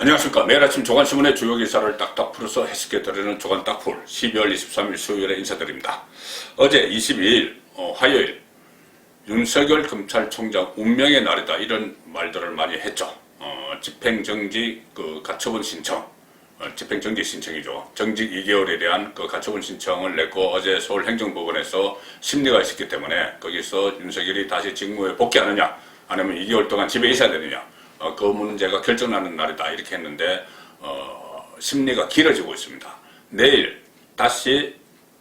안녕하십니까. 매일 아침 조간신문의 주요 기사를 딱딱 풀어서 해석해 드리는 조간 딱풀 12월 23일 수요일에 인사드립니다. 어제 22일 화요일 윤석열 검찰총장 운명의 날이다 이런 말들을 많이 했죠. 집행정지 가처분 신청, 집행정지 신청이죠. 정직 2개월에 대한 가처분 신청을 냈고 어제 서울행정법원에서 심리가 있었기 때문에 거기서 윤석열이 다시 직무에 복귀하느냐 아니면 2개월 동안 집에 있어야 되느냐 그 문제가 결정나는 날이다 이렇게 했는데 심리가 길어지고 있습니다. 내일 다시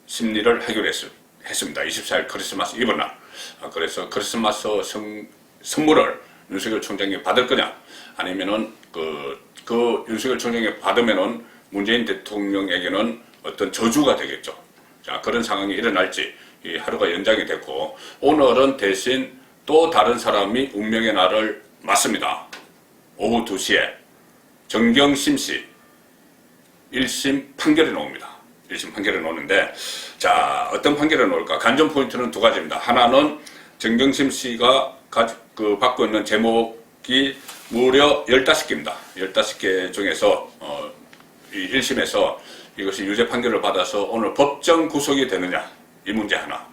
심리를 하기로 했습니다. 24일 크리스마스 이브 날. 그래서 크리스마스 선물을 윤석열 총장이 받을 거냐 아니면은 그 윤석열 총장이 받으면은 문재인 대통령에게는 어떤 저주가 되겠죠. 자, 그런 상황이 일어날지 하루가 연장이 됐고 오늘은 대신 또 다른 사람이 운명의 날을 맞습니다. 오후 2시에 정경심 씨 1심 판결이 나옵니다. 1심 판결이 나오는데 자 어떤 판결이 나올까? 관전 포인트는 두 가지입니다. 하나는 정경심 씨가 받고 있는 제목이 무려 15개입니다. 15개 중에서 이 1심에서 이것이 유죄 판결을 받아서 오늘 법정 구속이 되느냐 이 문제 하나.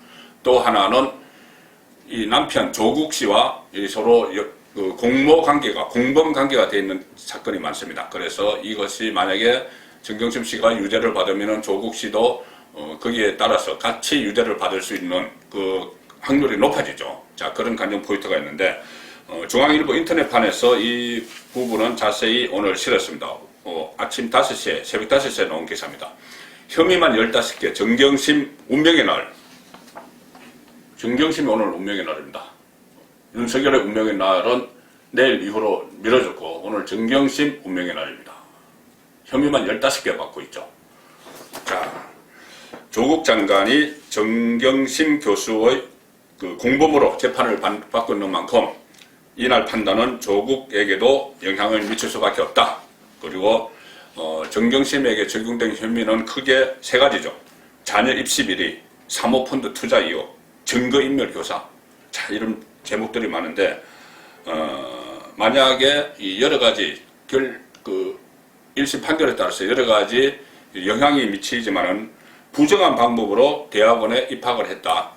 또 하나는 이 남편 조국 씨와 서로 공모 관계가, 공범 관계가 되어 있는 사건이 많습니다. 그래서 이것이 만약에 정경심 씨가 유죄를 받으면 조국 씨도 거기에 따라서 같이 유죄를 받을 수 있는 그 확률이 높아지죠. 자, 그런 관전 포인트가 있는데, 중앙일보 인터넷판에서 이 부분은 자세히 오늘 실었습니다. 아침 5시에, 새벽 5시에 나온 기사입니다. 혐의만 15개, 정경심 운명의 날. 정경심이 오늘 운명의 날입니다. 윤석열의 운명의 날은 내일 이후로 미뤄졌고 오늘 정경심 운명의 날입니다. 혐의만 15개 받고 있죠. 자, 조국 장관이 정경심 교수의 공범으로 재판을 받고 있는 만큼 이날 판단은 조국에게도 영향을 미칠 수밖에 없다. 그리고 정경심에게 적용된 혐의는 크게 세 가지죠. 자녀 입시 비리, 사모펀드 투자 의혹, 증거인멸 교사. 자, 이런 제목들이 많은데 만약에 이 여러 가지 1심 판결에 따라서 여러 가지 영향이 미치지만은 부정한 방법으로 대학원에 입학을 했다.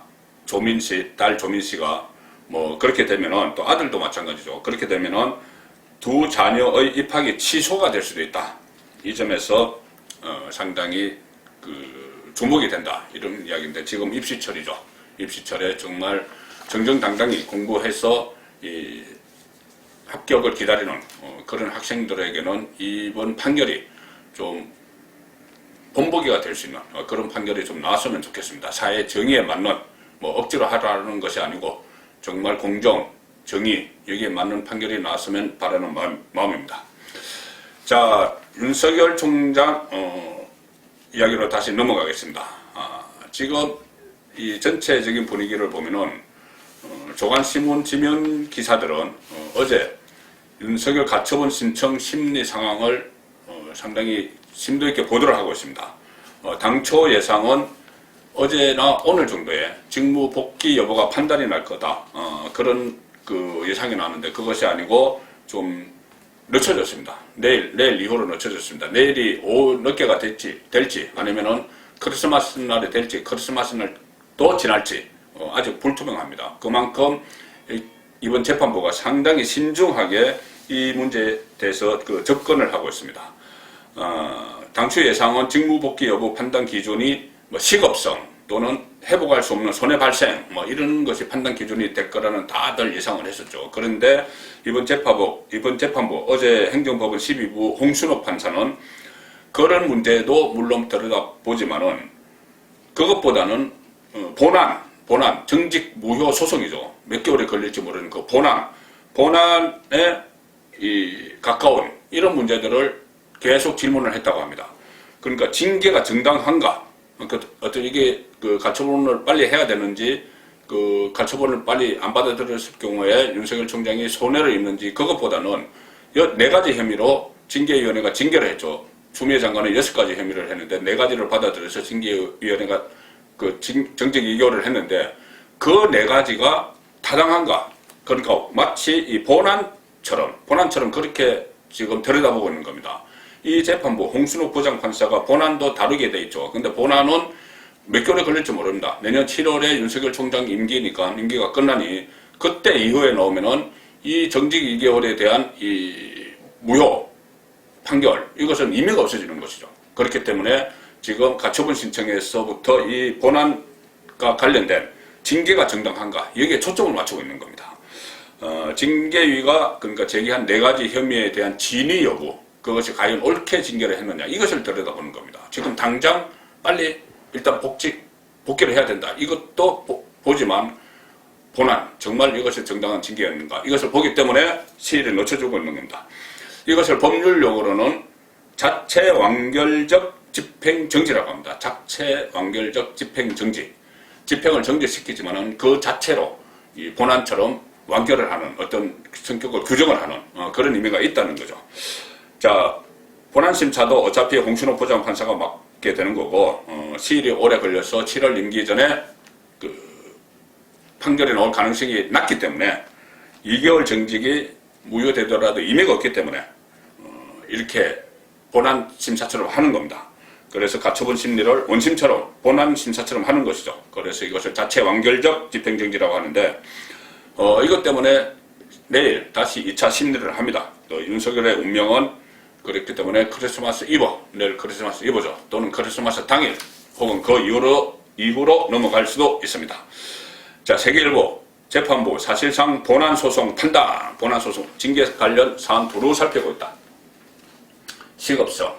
조민 씨, 딸 조민 씨가 뭐 그렇게 되면은 또 아들도 마찬가지죠. 그렇게 되면은 두 자녀의 입학이 취소가 될 수도 있다. 이 점에서 상당히 주목이 된다. 이런 이야기인데 지금 입시철이죠. 입시철에 정말 정정당당히 공부해서 이 합격을 기다리는 그런 학생들에게는 이번 판결이 좀 본보기가 될 수 있는 그런 판결이 좀 나왔으면 좋겠습니다. 사회 정의에 맞는 뭐 억지로 하라는 것이 아니고 정말 공정, 정의 여기에 맞는 판결이 나왔으면 바라는 마음입니다. 자, 윤석열 총장 이야기로 다시 넘어가겠습니다. 지금 이 전체적인 분위기를 보면은 조간신문 지면 기사들은 어제 윤석열 가처분 신청 심리 상황을 상당히 심도 있게 보도를 하고 있습니다. 당초 예상은 어제나 오늘 정도에 직무 복귀 여부가 판단이 날 거다. 그런 예상이 나왔는데 그것이 아니고 좀 늦춰졌습니다. 내일 이후로 늦춰졌습니다. 내일이 오후 늦게가 될지 아니면은 크리스마스 날이 될지 크리스마스 날도 지날지 아직 불투명합니다. 그만큼 이번 재판부가 상당히 신중하게 이 문제에 대해서 접근을 하고 있습니다. 당초 예상은 직무복귀 여부 판단 기준이 식업성 또는 회복할 수 없는 손해 발생 이런 것이 판단 기준이 될 거라는 다들 예상을 했었죠. 그런데 이번 재판부 어제 행정법원 12부 홍순옥 판사는 그런 문제도 물론 들여다보지만은 그것보다는 본안, 정직 무효 소송이죠. 몇 개월이 걸릴지 모르는 그 본안에 가까운 이런 문제들을 계속 질문을 했다고 합니다. 그러니까 징계가 정당한가? 어떤 이게 가처분을 빨리 해야 되는지, 가처분을 빨리 안 받아들였을 경우에 윤석열 총장이 손해를 입는지, 그것보다는 4가지 혐의로 징계위원회가 징계를 했죠. 추미애 장관은 6가지 혐의를 했는데 4가지를 받아들여서 징계위원회가 정직 2개월을 했는데 그 4가지가 타당한가? 그러니까 마치 이 본안처럼 그렇게 지금 들여다보고 있는 겁니다. 이 재판부 홍순욱 부장판사가 본안도 다루게 돼 있죠. 근데 본안은 몇 개월에 걸릴지 모릅니다. 내년 7월에 윤석열 총장 임기가 끝나니 그때 이후에 나오면은 이 정직 2개월에 대한 이 무효 판결, 이것은 의미가 없어지는 것이죠. 그렇기 때문에 지금 가처분 신청에서부터 이 본안과 관련된 징계가 정당한가, 여기에 초점을 맞추고 있는 겁니다. 징계위가 그러니까 제기한 4가지 혐의에 대한 진위 여부, 그것이 과연 옳게 징계를 했느냐, 이것을 들여다보는 겁니다. 지금 당장 빨리 일단 복귀를 해야 된다. 이것도 보지만 본안, 정말 이것이 정당한 징계였는가, 이것을 보기 때문에 시일을 늦춰주고 있는 겁니다. 이것을 법률용어로는 자체 완결적 집행정지라고 합니다. 자체 완결적 집행정지. 집행을 정지시키지만은 그 자체로 이 본안처럼 완결을 하는 어떤 성격을 규정을 하는 그런 의미가 있다는 거죠. 자, 본안 심사도 어차피 홍순욱 부장판사가 맡게 되는 거고 시일이 오래 걸려서 7월 임기 전에 그 판결이 나올 가능성이 낮기 때문에 2개월 정직이 무효되더라도 의미가 없기 때문에 이렇게 본안 심사처럼 하는 겁니다. 그래서 가처분 심리를 원심처럼 본안 심사처럼 하는 것이죠. 그래서 이것을 자체 완결적 집행정지라고 하는데 이것 때문에 내일 다시 2차 심리를 합니다. 또 윤석열의 운명은 그렇기 때문에 크리스마스 이브, 내일 크리스마스 이브죠. 또는 크리스마스 당일 혹은 그 이후로 넘어갈 수도 있습니다. 자, 세계일보 재판부 사실상 본안소송 판단, 본안소송 징계 관련 사안 두루 살피고 있다. 시급성,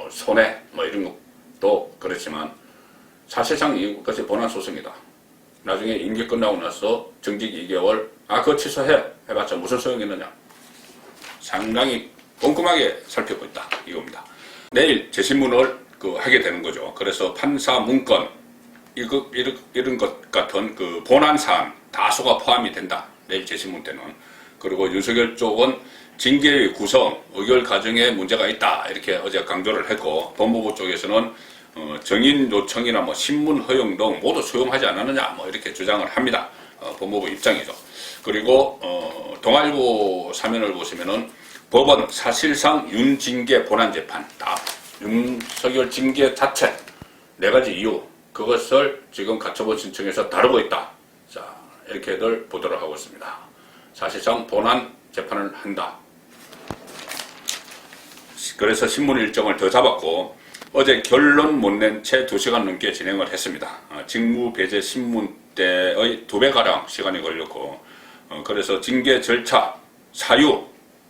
손해, 이런 것도 그렇지만 사실상 이것이 본안소송이다. 나중에 임기 끝나고 나서 정직 2개월, 그거 취소해. 해봤자 무슨 소용이 있느냐. 상당히 꼼꼼하게 살피고 있다. 이겁니다. 내일 재신문을 하게 되는 거죠. 그래서 판사 문건, 이런 것 같은 그 본안 사안 다수가 포함이 된다. 내일 재신문 때는. 그리고 윤석열 쪽은 징계의 구성, 의결 과정에 문제가 있다. 이렇게 어제 강조를 했고, 법무부 쪽에서는 정인 요청이나 신문 허용 등 모두 수용하지 않았느냐, 이렇게 주장을 합니다. 법무부 입장이죠. 그리고 동아일보 사면을 보시면은 법원 사실상 윤징계 본안 재판, 윤석열 징계 자체 4가지 이유, 그것을 지금 가처분 신청에서 다루고 있다. 자, 이렇게들 보도를 하고 있습니다. 사실상 본안 재판을 한다. 그래서 신문 일정을 더 잡았고 어제 결론 못 낸 채 2시간 넘게 진행을 했습니다. 직무 배제 신문 때의 2배가량 시간이 걸렸고 그래서 징계 절차, 사유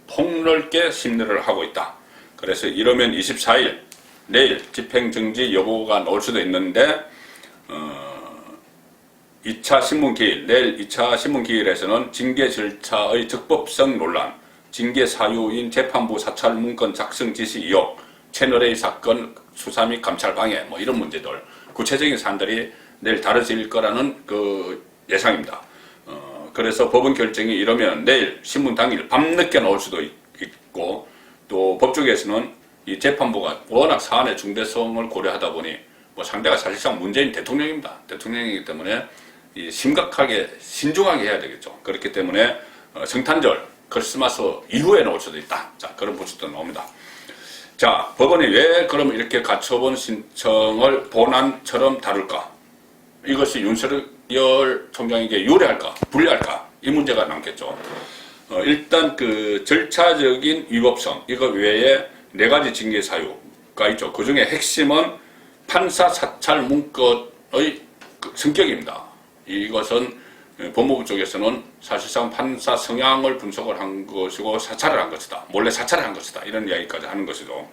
폭넓게 심리를 하고 있다. 그래서 이러면 24일 내일 집행정지 여부가 나올 수도 있는데 2차 신문기일, 내일 2차 신문기일에서는 징계 절차의 적법성 논란, 징계 사유인 재판부 사찰 문건 작성 지시 의혹, 채널A 사건 수사 및 감찰 방해, 이런 문제들, 구체적인 사안들이 내일 다뤄질 거라는 그 예상입니다. 그래서 법원 결정이 이러면 내일 신문 당일 밤늦게 나올 수도 있고, 또 법조계에서는 이 재판부가 워낙 사안의 중대성을 고려하다 보니 상대가 사실상 문재인 대통령입니다. 대통령이기 때문에 심각하게 신중하게 해야 되겠죠. 그렇기 때문에 성탄절, 크리스마스 이후에 나올 수도 있다. 자, 그런 보도도 나옵니다. 자, 법원이 왜 그럼 이렇게 가처분 신청을 본안처럼 다룰까? 이것이 윤석열 총장에게 유리할까? 불리할까? 이 문제가 남겠죠. 일단 그 절차적인 위법성, 이거 외에 4가지 징계 사유가 있죠. 그 중에 핵심은 판사 사찰 문건의 성격입니다. 이것은 법무부 쪽에서는 사실상 판사 성향을 분석을 한 것이고 사찰을 한 것이다. 몰래 사찰을 한 것이다. 이런 이야기까지 하는 것이죠.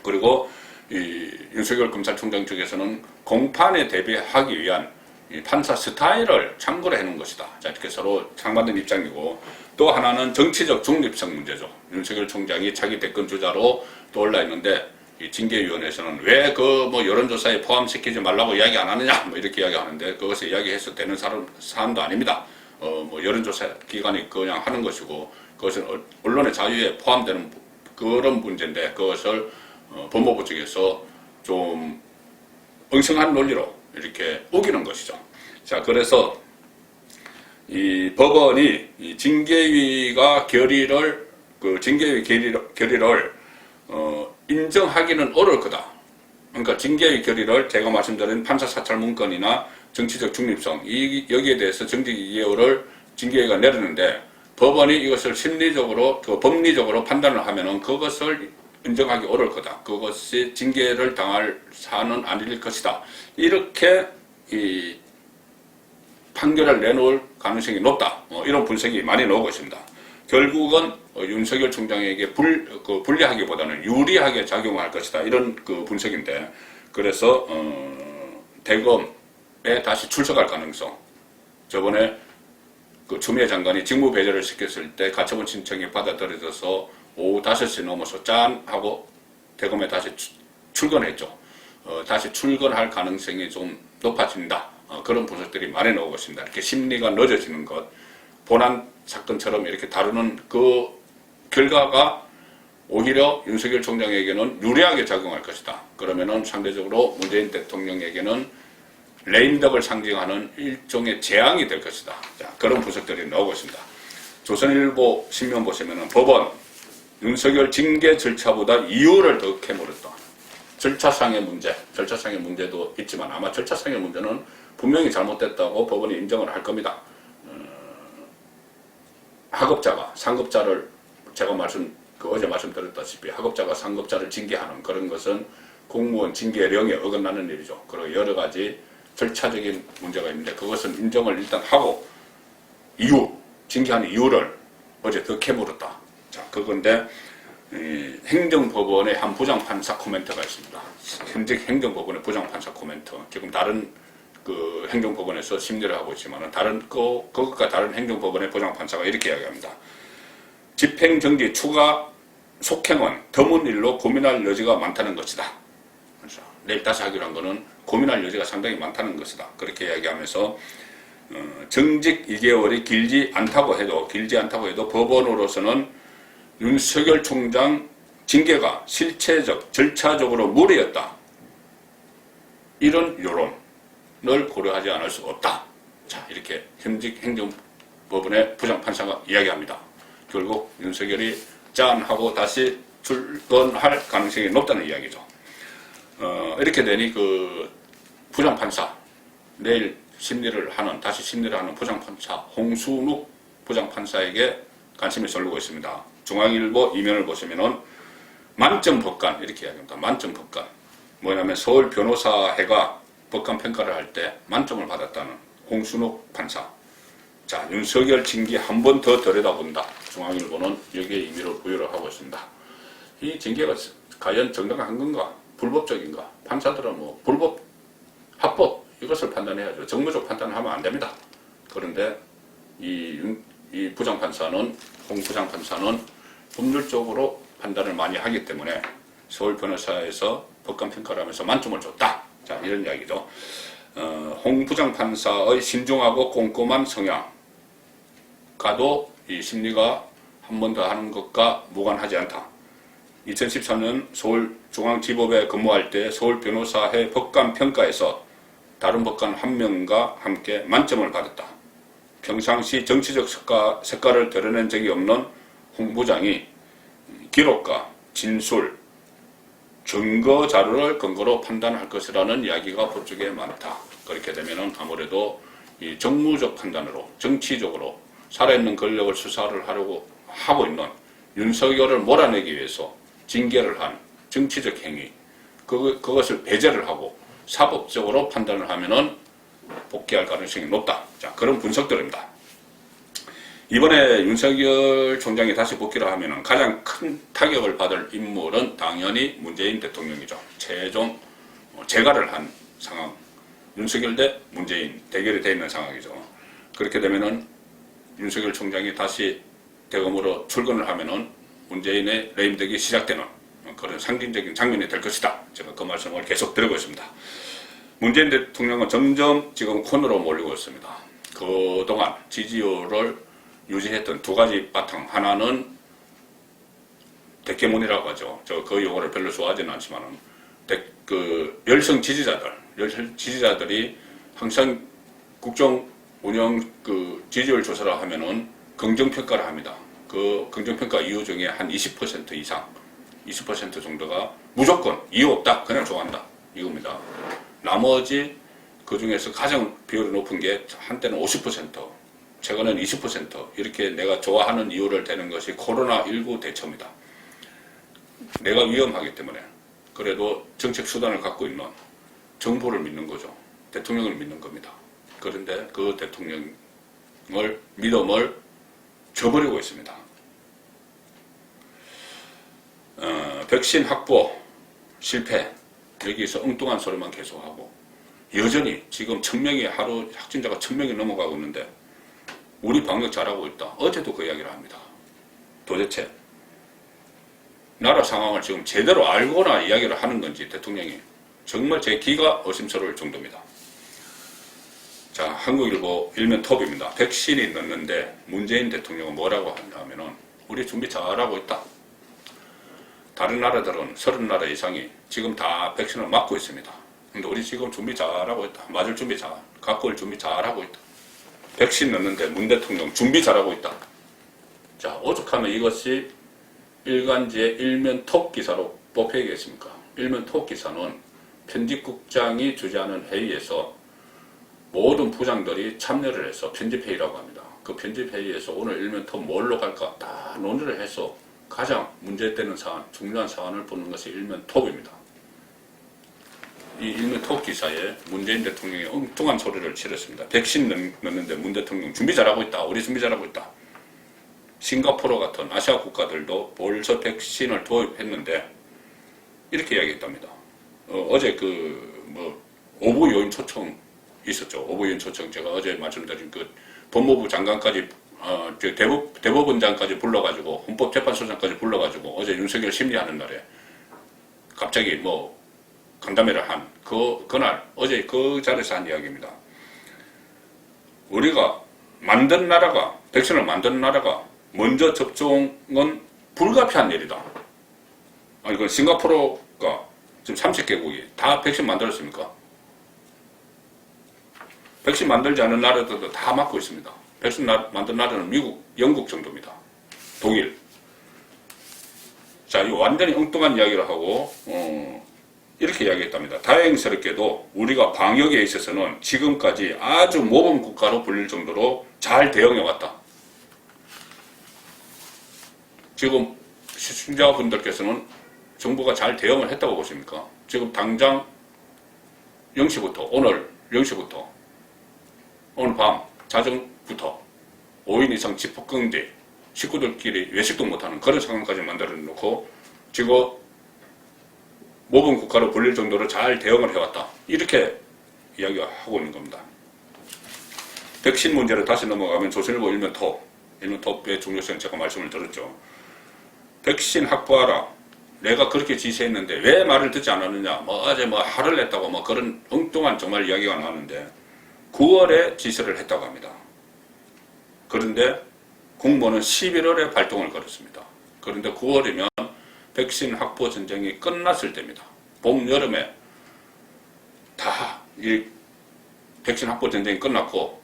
그리고 이 윤석열 검찰총장 쪽에서는 공판에 대비하기 위한 이 판사 스타일을 참고를 해놓은 것이다. 자, 이렇게 서로 상반된 입장이고, 또 하나는 정치적 중립성 문제죠. 윤석열 총장이 차기 대권 주자로 떠올라 있는데 이 징계위원회에서는 왜 여론조사에 포함시키지 말라고 이야기 안 하느냐, 이렇게 이야기하는데 그것을 이야기해서 되는 사안도 아닙니다. 여론조사 기관이 그냥 하는 것이고, 그것은 언론의 자유에 포함되는 그런 문제인데, 그것을 법무부 쪽에서 좀 엉성한 논리로 이렇게 우기는 것이죠. 자, 그래서 이 법원이 이 징계위가 결의를 그 징계의 결의를 인정하기는 어려울 거다. 그러니까 징계의 결의를 제가 말씀드린 판사 사찰 문건이나 정치적 중립성 여기에 대해서 정직 2개월을 징계가 내리는데 법원이 이것을 심리적으로 법리적으로 판단을 하면은 그것을 인정하기 어려울 거다. 그것이 징계를 당할 사안은 아닐 것이다. 이렇게 이 판결을 내놓을 가능성이 높다. 이런 분석이 많이 나오고 있습니다. 결국은 윤석열 총장에게 불리하기보다는 유리하게 작용할 것이다. 이런 그 분석인데, 그래서 대검에 다시 출석할 가능성. 저번에 그 추미애 장관이 직무 배제를 시켰을 때 가처분 신청이 받아들여져서 오후 5시 넘어서 짠 하고 대검에 다시 출근했죠. 다시 출근할 가능성이 좀 높아진다. 그런 분석들이 많이 나오고 있습니다. 이렇게 심리가 늦어지는 것, 본안 사건처럼 이렇게 다루는 그 결과가 오히려 윤석열 총장에게는 유리하게 작용할 것이다. 그러면은 상대적으로 문재인 대통령에게는 레임덕을 상징하는 일종의 재앙이 될 것이다. 자, 그런 분석들이 나오고 있습니다. 조선일보 신문 보시면은 법원 윤석열 징계 절차보다 이유를 더 캐물었다. 절차상의 문제도 있지만 아마 절차상의 문제는 분명히 잘못됐다고 법원이 인정을 할 겁니다. 하급자가 상급자를 제가 어제 말씀드렸다시피 하급자가 상급자를 징계하는 그런 것은 공무원 징계령에 어긋나는 일이죠. 그리고 여러 가지 절차적인 문제가 있는데 그것은 인정을 일단 하고 징계하는 이유를 어제 더 캐물었다. 자, 그건데 행정법원의 한 부장판사 코멘트가 있습니다. 현직 행정법원의 부장판사 코멘트. 지금 다른 그 행정법원에서 심리를 하고 있지만 그것과 다른 행정법원의 부장판사가 이렇게 이야기합니다. 집행정지 추가 속행은 드문 일로 고민할 여지가 많다는 것이다. 그래서 내일 다시 하기로 한 거는 고민할 여지가 상당히 많다는 것이다. 그렇게 이야기하면서 정직 2개월이 길지 않다고 해도 법원으로서는 윤석열 총장 징계가 실체적, 절차적으로 무리였다. 이런 여론을 고려하지 않을 수 없다. 자, 이렇게 현직 행정법원의 부장판사가 이야기합니다. 결국 윤석열이 짠하고 다시 출근할 가능성이 높다는 이야기죠. 이렇게 되니 그 부장판사, 내일 다시 심리를 하는 부장판사, 홍순욱 부장판사에게 관심이 쏠리고 있습니다. 중앙일보 이면을 보시면은 만점 법관, 이렇게 이야기합니다. 만점 법관. 뭐냐면 서울 변호사회가 법관 평가를 할 때 만점을 받았다는 홍순욱 판사. 자, 윤석열 징계 한 번 더 들여다본다. 중앙일보는 여기에 의미를 부여를 하고 있습니다. 이 징계가 과연 정당한 건가? 불법적인가? 판사들은 불법, 합법 이것을 판단해야죠. 정무적 판단을 하면 안 됩니다. 그런데 이 부장판사는, 홍 부장판사는 법률적으로 판단을 많이 하기 때문에 서울 변호사에서 법관 평가를 하면서 만점을 줬다. 자, 이런 이야기죠. 홍 부장판사의 신중하고 꼼꼼한 성향과도 이 심리가 한 번 더 하는 것과 무관하지 않다. 2013년 서울중앙지법에 근무할 때 서울 변호사회 법관 평가에서 다른 법관 한 명과 함께 만점을 받았다. 평상시 정치적 색깔을 드러낸 적이 없는 홍 부장이 기록과 진술, 증거 자료를 근거로 판단할 것이라는 이야기가 법조계에 많다. 그렇게 되면은 아무래도 이 정무적 판단으로, 정치적으로 살아있는 권력을 수사를 하려고 하고 있는 윤석열을 몰아내기 위해서 징계를 한 정치적 행위, 그것을 배제를 하고 사법적으로 판단을 하면은 복귀할 가능성이 높다. 자, 그런 분석들입니다. 이번에 윤석열 총장이 다시 복귀를 하면은 가장 큰 타격을 받을 인물은 당연히 문재인 대통령이죠. 최종 재가를 한 상황. 윤석열 대 문재인 대결이 되어 있는 상황이죠. 그렇게 되면은 윤석열 총장이 다시 대검으로 출근을 하면은 문재인의 레임덕이 시작되는 그런 상징적인 장면이 될 것이다. 제가 그 말씀을 계속 드리고 있습니다. 문재인 대통령은 점점 지금 코너로 몰리고 있습니다. 그동안 지지율을 유지했던 두 가지 바탕, 하나는 대깨문이라고 하죠. 그 용어를 별로 좋아하지는 않지만은 열성 지지자들이 항상 국정 운영 지지율 조사를 하면은 긍정 평가를 합니다. 그 긍정평가 이유 중에 한 20% 이상, 20% 정도가 무조건 이유 없다, 그냥 좋아한다, 이겁니다. 나머지 그 중에서 가장 비율이 높은 게 한때는 50%, 최근에는 20% 이렇게 내가 좋아하는 이유를 대는 것이 코로나19 대처입니다. 내가 위험하기 때문에 그래도 정책 수단을 갖고 있는 정부를 믿는 거죠. 대통령을 믿는 겁니다. 그런데 그 대통령을 믿음을 저버리고 있습니다. 백신 확보 실패, 여기서 엉뚱한 소리만 계속하고 여전히 지금 1000명이 하루 확진자가 1000명이 넘어가고 있는데 우리 방역 잘하고 있다. 어제도 그 이야기를 합니다. 도대체 나라 상황을 지금 제대로 알고나 이야기를 하는 건지 대통령이 정말 제 귀가 의심스러울 정도입니다. 자, 한국일보 일면 톱입니다. 백신이 늦는데 문재인 대통령은 뭐라고 하냐면은 우리 준비 잘하고 있다. 다른 나라들은 30나라 이상이 지금 다 백신을 맞고 있습니다. 근데 우리 지금 준비 잘하고 있다. 맞을 준비 잘, 갖고 올 준비 잘하고 있다. 백신 넣는데 문 대통령 준비 잘하고 있다. 자, 오죽하면 이것이 일간지의 일면 톱 기사로 뽑혀야겠습니까? 일면 톱 기사는 편집국장이 주재하는 회의에서 모든 부장들이 참여를 해서 편집회의라고 합니다. 그 편집회의에서 오늘 일면 톱 뭘로 갈까 다 논의를 해서 가장 문제되는 사안, 중요한 사안을 보는 것이 일면 톱입니다. 이 일면 톱 기사에 문재인 대통령이 엉뚱한 소리를 치렀습니다. 백신 넣는데 문 대통령 준비 잘하고 있다. 우리 준비 잘하고 있다. 싱가포르 같은 아시아 국가들도 벌써 백신을 도입했는데 이렇게 이야기했답니다. 어제 오부 요인 초청 있었죠. 오부 요인 초청 제가 어제 말씀드린 그 법무부 장관까지 대법원장까지 불러가지고 헌법재판소장까지 불러가지고 어제 윤석열 심리하는 날에 갑자기 간담회를 한 그날 어제 그 자리에서 한 이야기입니다. 우리가 만든 나라가 백신을 만든 나라가 먼저 접종은 불가피한 일이다. 이건 싱가포르가 지금 30개국이 다 백신 만들었습니까? 백신 만들지 않은 나라들도 다 맞고 있습니다. 백신 만든 나라는 미국, 영국 정도입니다. 독일. 자, 이거 완전히 엉뚱한 이야기를 하고 이렇게 이야기했답니다. 다행스럽게도 우리가 방역에 있어서는 지금까지 아주 모범 국가로 불릴 정도로 잘 대응해왔다. 지금 시청자분들께서는 정부가 잘 대응을 했다고 보십니까? 지금 당장 0시부터 오늘 0시부터 오늘 밤 자정부터 5인 이상 집합금지 식구들끼리 외식도 못하는 그런 상황까지 만들어 놓고 지금 모범 국가로 불릴 정도로 잘 대응을 해왔다. 이렇게 이야기하고 있는 겁니다. 백신 문제를 다시 넘어가면 조선일보 일면 톱의 중요성 제가 말씀을 드렸죠. 백신 확보하라. 내가 그렇게 지시했는데 왜 말을 듣지 않았느냐. 어제 화를 냈다고 그런 엉뚱한 정말 이야기가 나왔는데 9월에 지시를 했다고 합니다. 그런데 공무원은 11월에 발동을 걸었습니다. 그런데 9월이면 백신 확보 전쟁이 끝났을 때입니다. 봄, 여름에 다 이 백신 확보 전쟁이 끝났고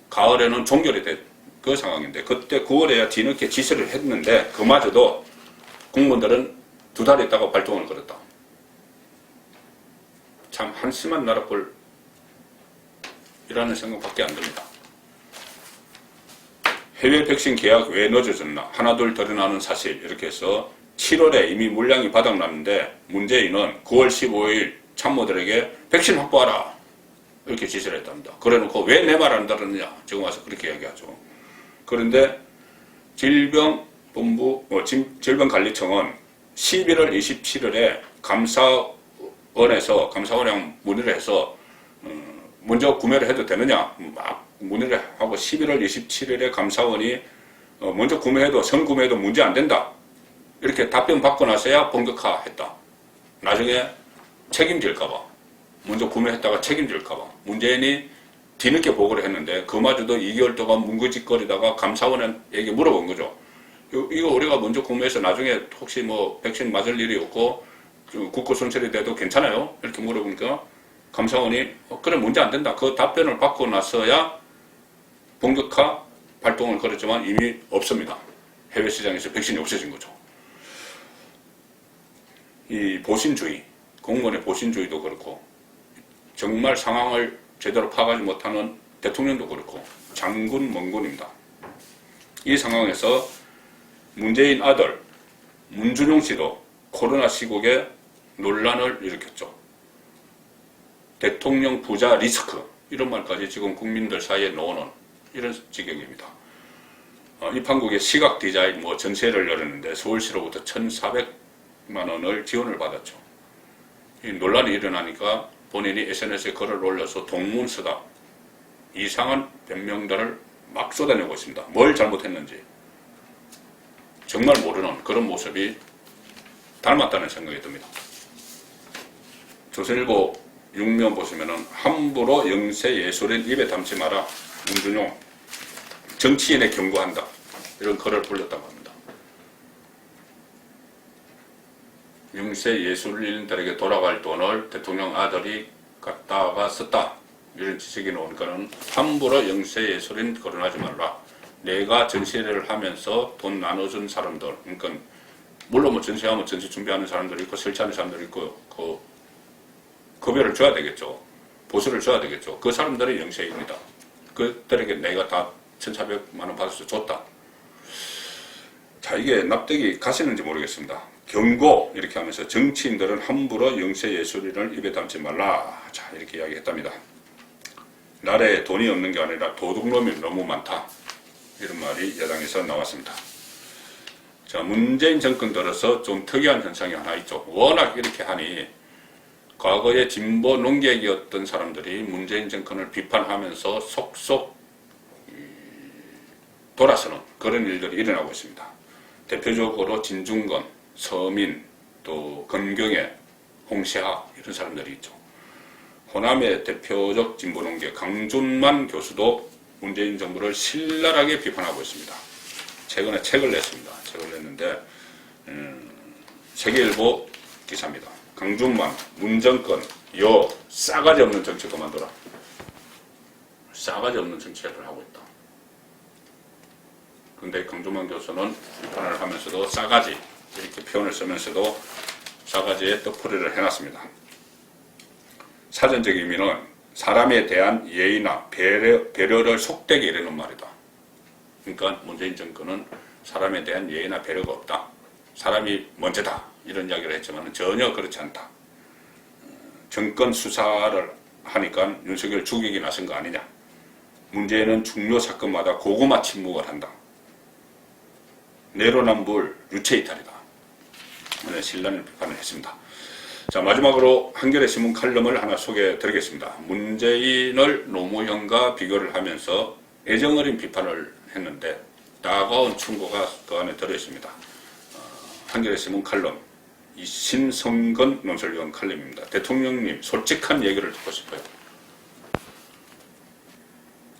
가을에는 종결이 된 그 상황인데 그때 9월에야 뒤늦게 지시를 했는데 그마저도 공무원들은 2달 있다가 발동을 걸었다. 참 한심한 나라꼴이라는 생각밖에 안 듭니다. 해외 백신 계약 왜 늦어졌나 하나둘 드러나는 사실 이렇게 해서 7월에 이미 물량이 바닥났는데 문재인은 9월 15일 참모들에게 백신 확보하라 이렇게 지시를 했답니다. 그래놓고 왜 내 말 안 들었느냐 지금 와서 그렇게 이야기하죠. 그런데 질병관리청은 11월 27일에 감사원에 문의를 해서 먼저 구매를 해도 되느냐 막 문의를 하고 11월 27일에 감사원이 먼저 구매해도 선구매해도 문제 안 된다 이렇게 답변 받고 나서야 본격화했다. 나중에 책임질까봐 먼저 구매했다가 책임질까봐 문재인이 뒤늦게 보고를 했는데 그마저도 2개월 동안 뭉그짓거리다가 감사원에게 물어본 거죠. 이거 우리가 먼저 구매해서 나중에 혹시 백신 맞을 일이 없고 국고 손실이 돼도 괜찮아요? 이렇게 물어보니까 감사원이 그래 문제 안 된다. 그 답변을 받고 나서야 본격화 발동을 걸었지만 이미 없습니다. 해외 시장에서 백신이 없어진 거죠. 이 보신주의, 공무원의 보신주의도 그렇고 정말 상황을 제대로 파악하지 못하는 대통령도 그렇고 장군 멍군입니다. 이 상황에서 문재인 아들 문준용 씨도 코로나 시국에 논란을 일으켰죠. 대통령 부자 리스크 이런 말까지 지금 국민들 사이에 놓는 이런 지경입니다. 입한국의 시각 디자인 전시회를 열었는데 서울시로부터 1,400만 원을 지원을 받았죠. 이 논란이 일어나니까 본인이 SNS에 글을 올려서 동문서답 이상한 변명들을 막 쏟아내고 있습니다. 뭘 잘못했는지 정말 모르는 그런 모습이 닮았다는 생각이 듭니다. 조선일보 6면 보시면은 함부로 영세 예술인 입에 담지 마라. 문준용 정치인에 경고한다. 이런 글을 올렸다고 합니다. 영세 예술인들에게 돌아갈 돈을 대통령 아들이 갖다가 썼다. 이런 지적이 나온 거는 함부로 영세 예술인 거론하지 말라. 내가 전시회를 하면서 돈 나눠준 사람들, 그러니까 물론 전시하면 전시 준비하는 사람들이 있고 설치하는 사람들이 있고 그 급여를 줘야 되겠죠. 보수를 줘야 되겠죠. 그 사람들이 영세입니다. 그들에게 내가 다 1,400만 원 받아서 줬다. 자, 이게 납득이 가시는지 모르겠습니다. 경고 이렇게 하면서 정치인들은 함부로 영세 예술인을 입에 담지 말라. 자, 이렇게 이야기했답니다. 나라에 돈이 없는 게 아니라 도둑놈이 너무 많다. 이런 말이 여당에서 나왔습니다. 자, 문재인 정권 들어서 좀 특이한 현상이 하나 있죠. 워낙 이렇게 하니 과거에 진보 농객이었던 사람들이 문재인 정권을 비판하면서 속속 돌아서는 그런 일들이 일어나고 있습니다. 대표적으로 진중권, 서민, 또 건경애, 홍시하 이런 사람들이 있죠. 호남의 대표적 진보 농객 강준만 교수도 문재인 정부를 신랄하게 비판하고 있습니다. 최근에 책을 냈습니다. 책을 냈는데 세계일보 기사입니다. 강준만, 문정권, 싸가지 없는 정치 그만둬라. 싸가지 없는 정치를 하고 있다. 그런데 강준만 교수는 비판을 하면서도 싸가지 이렇게 표현을 쓰면서도 싸가지에 떡풀이를 해놨습니다. 사전적 의미는 사람에 대한 예의나 배려를 속되게 이르는 말이다. 그러니까 문재인 정권은 사람에 대한 예의나 배려가 없다. 사람이 먼저다. 이런 이야기를 했지만 전혀 그렇지 않다. 정권 수사를 하니까 윤석열 죽이기 나선 거 아니냐. 문재인은 중요 사건마다 고구마 침묵을 한다. 내로남불 유체이탈이다. 신랄한 비판을 했습니다. 자, 마지막으로 한겨레 신문 칼럼을 하나 소개해 드리겠습니다. 문재인을 노무현과 비교를 하면서 애정어린 비판을 했는데 따가운 충고가 그 안에 들어있습니다. 한겨레 신문 칼럼 이 신성근 논설위원 칼럼입니다. 대통령님 솔직한 얘기를 듣고 싶어요.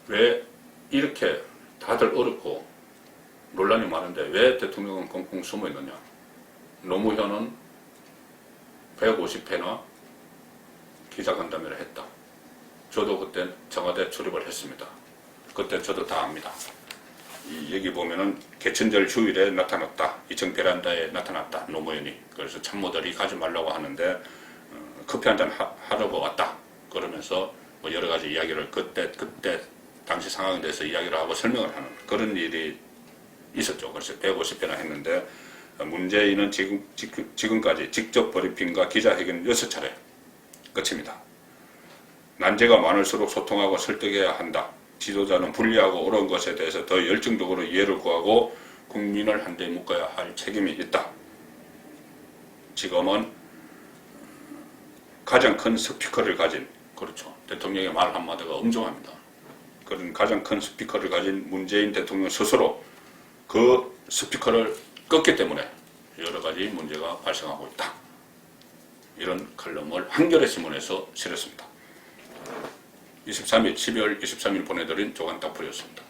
왜 이렇게 다들 어렵고 논란이 많은데 왜 대통령은 꽁꽁 숨어 있느냐. 노무현은 150회나 기자간담회를 했다. 저도 그때 청와대 출입을 했습니다. 그때 저도 다 압니다. 이 여기 보면은 개천절 휴일에 나타났다. 2층 베란다에 나타났다. 노무현이. 그래서 참모들이 가지 말라고 하는데 커피 한잔 하려고 왔다. 그러면서 뭐 여러 가지 이야기를 그때 당시 상황에 대해서 이야기를 하고 설명을 하는 그런 일이 있었죠. 그래서 150회나 했는데 문재인은 지금까지 직접 브리핑과 기자회견 6차례 끝입니다. 난제가 많을수록 소통하고 설득해야 한다. 지도자는 불리하고 옳은 것에 대해서 더 열정적으로 이해를 구하고 국민을 한데 묶어야 할 책임이 있다. 지금은 가장 큰 스피커를 가진, 그렇죠. 대통령의 말 한마디가 엄중합니다. 그런 가장 큰 스피커를 가진 문재인 대통령 스스로 그 스피커를 껐기 때문에 여러 가지 문제가 발생하고 있다. 이런 칼럼을 한겨레 신문에서 실었습니다. 12월 23일 보내드린 조간 따풀이었습니다.